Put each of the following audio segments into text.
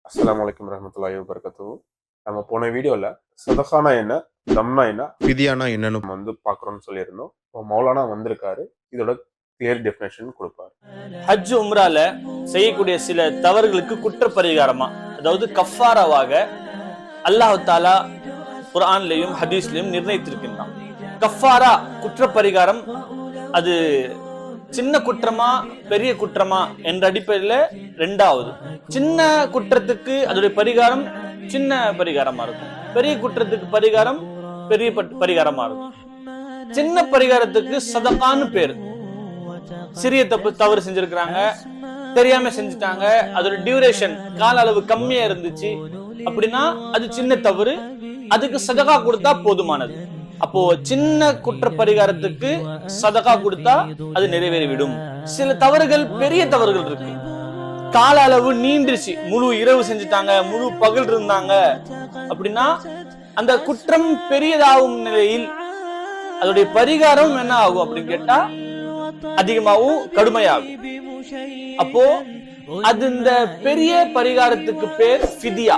அஸ்ஸலாமு அலைக்கும் வரஹ்மத்துல்லாஹி வபரகாத்துஹு. நம்ம போன வீடியோல சதகானா என்ன, தம்னா என்ன, ஃபிதியானா என்னன்னு நம்ம பார்க்குறோம்னு சொல்லியிருந்தோம். இப்போ மௌலானா வந்திருக்காரு. இதோட கிளியர் டெஃபினேஷன் கொடுப்பாரு. ஹஜ் உம்ரால செய்யக்கூடிய சில தவறுகளுக்கு குற்ற பரிகாரமா, அதாவது கஃபாராவாக அல்லாஹ் தஆலா குர்ஆன்லயும் ஹதீஸ்லயும் நிர்ணயித்திருக்கின்றான். கஃபாரா குற்ற பரிகாரம் அது சின்ன குற்றமா பெரிய குற்றமா என்ற அடிப்படையில் ரெண்டாவது. சின்ன குற்றத்துக்கு அதோடைய பரிகாரம் சின்ன பரிகாரமா இருக்கும், பெரிய குற்றத்துக்கு பரிகாரம் பெரிய பரிகாரமா இருக்கும். சின்ன பரிகாரத்துக்கு சதகான்னு பேரு. சிறிய தவறு செஞ்சிருக்கிறாங்க, தெரியாம செஞ்சுட்டாங்க, அதோட டியூரேஷன் கால அளவு கம்மியா இருந்துச்சு அப்படின்னா அது சின்ன தவறு, அதுக்கு சதகா கொடுத்தா போதுமானது. அப்போ சின்ன குற்ற பரிகாரத்துக்கு சதகா கொடுத்தா அது நிறைவேறிவிடும். சில தவறுகள் பெரிய தவறுகள் இருக்கு, கால அளவு நீண்டுச்சு, முழு இரவு செஞ்சுட்டாங்க, முழு பகல் இருந்தாங்க அப்படின்னா அந்த குற்றம் பெரியதாகும் நிலையில் அதோடைய பரிகாரம் என்ன ஆகும் அப்படின்னு கேட்டா அதிகமாகவும் கடுமையாகும். அப்போ அது இந்த பெரிய பரிகாரத்துக்கு பேர் ஃபிதியா.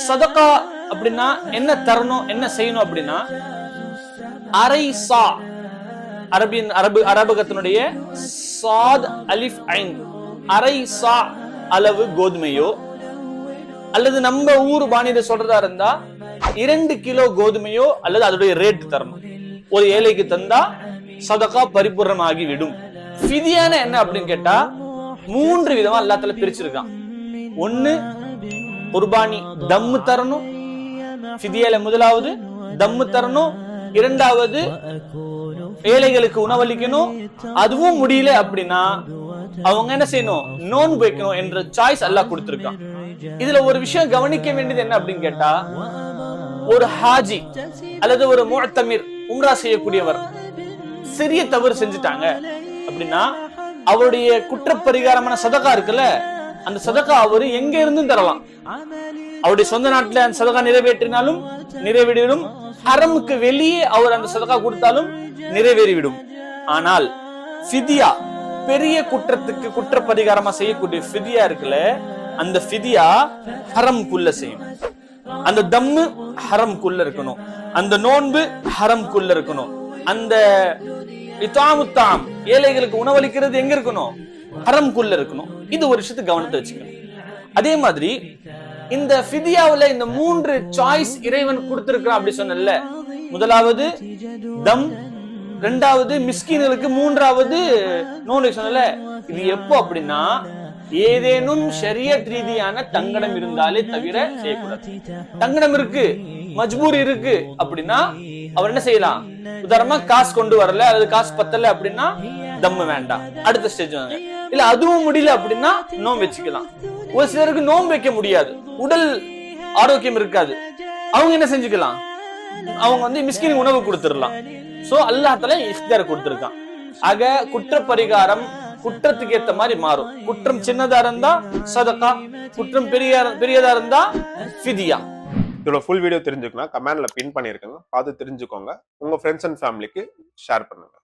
சதகா அப்படின்னா என்ன தரணும், என்ன செய்யணும் அப்படின்னா அரை சா, அரபகத்தினுடைய சாத் அலிஃப் ஐன், அரை சா அளவு கோதுமையோ அல்லது நம்ம ஊர் பாணியில சொல்றதா இருந்தா 2 கிலோ கோதுமையோ அல்லது அதோடைய ரேட் தரணும். ஒரு ஏழைக்கு தந்தா சதகா பரிபூர்ணமாகி விடும். ஃபிதியான என்ன அப்படின்னு கேட்டா 3 விதமா அல்லாஹ் தஆலா பிரிச்சிருக்கான். ஒன்னு குர்பானி தம்மு தரணும், ஃபிதியால முதலாவது தம்மு தரணும், இரண்டாவது ஏழைகளுக்கு உணவளிக்கணும், அதுவும் முடியல அப்படின்னா அவங்க என்ன செய்யணும், நோன்பு வைக்கணும் என்ற சாய்ஸ் அல்லாஹ் கொடுத்திருக்கான். இதுல ஒரு விஷயம் கவனிக்க வேண்டியது என்ன அப்படின்னு கேட்டா, ஒரு ஹாஜி அல்லது ஒரு முஅத்தமிர் உம்ரா செய்யக்கூடியவர் சிறிய தவறு செஞ்சுட்டாங்க அப்படின்னா அவருடைய குற்ற பரிகாரமான சதகா இருக்குல்ல, அந்த சதகா அவரு எங்க இருந்தும் தரலாம். அவருடைய சொந்த நாட்டுல அந்த சதகா நிறைவேற்றினாலும் நிறைவேறிவிடும், ஹரமுக்கு வெளியே அவர் அந்த சதகா கொடுத்தாலும் நிறைவேறிவிடும். ஆனால் ஃபிதியா, பெரிய குற்றத்துக்கு குற்ற பரிகாரமா செய்யக்கூடிய ஃபிதியா இருக்குல்ல, அந்த ஃபிதியா ஹரம்குள்ள செய்யணும். அந்த தம்மு ஹரம்குள்ள இருக்கணும், அந்த நோன்பு ஹரம்குள்ள இருக்கணும், அந்த இத்தாமுத்தாம் ஏழைகளுக்கு உணவளிக்கிறது எங்க இருக்கணும், ஹரம்குள்ள இருக்கணும். இது ஒரு விஷயத்துக்கு கவனத்தை வச்சுக்கணும். அதே மாதிரி இந்த ஃபிதியாவுல இந்த 3 சாய்ஸ் இறைவன் கொடுத்திருக்கிறான் அப்படி சொன்னல. முதலாவது தம், இரண்டாவது மிஸ்கீன்களுக்கு, மூன்றாவது நோன்பு சொன்னல. இது எப்போ அப்படின்னா ஏதேனும் ஷரியத் ரீதியான தங்கடம் இருந்தாலே தவிர செய்யக்கூடாது. தங்கடம் இருக்கு, மஜ்பூர் இருக்கு அப்படின்னா அவர் என்ன செய்யலாம், உதாரணமா காசு கொண்டு வரல அல்லது காசு பத்தல அப்படின்னா தம்மு வேண்டாம், அடுத்த ஸ்டேஜ் வாங்க. இல்ல அதுவும் முடியல அப்படின்னா நோன்பு வச்சுக்கலாம். ஒரு சிலருக்கு நோன்பு வைக்க முடியாது, உடல் ஆரோக்கியம் இருக்காது, அவங்க என்ன செஞ்சுக்கலாம், அவங்க மிஸ்கின் உணவு கொடுத்துடலாம். சோ அல்லாஹ் தஆலா இஃப்தார் கொடுத்திருக்கான். ஆக குற்ற பரிகாரம் குற்றத்துக்கு ஏத்த மாதிரி மாறும். குற்றம் சின்னதா இருந்தா சதகா, குற்றம் பெரியதா இருந்தா ஃபிதியா. இதோட ஃபுல் வீடியோ தெரிஞ்சுக்கணும், கமெண்ட்ல பின் பண்ணிருக்கேங்க, பார்த்து தெரிஞ்சுக்கோங்க. உங்க ஃப்ரெண்ட்ஸ் அண்ட் ஃபேமிலிக்கு ஷேர் பண்ணுங்க.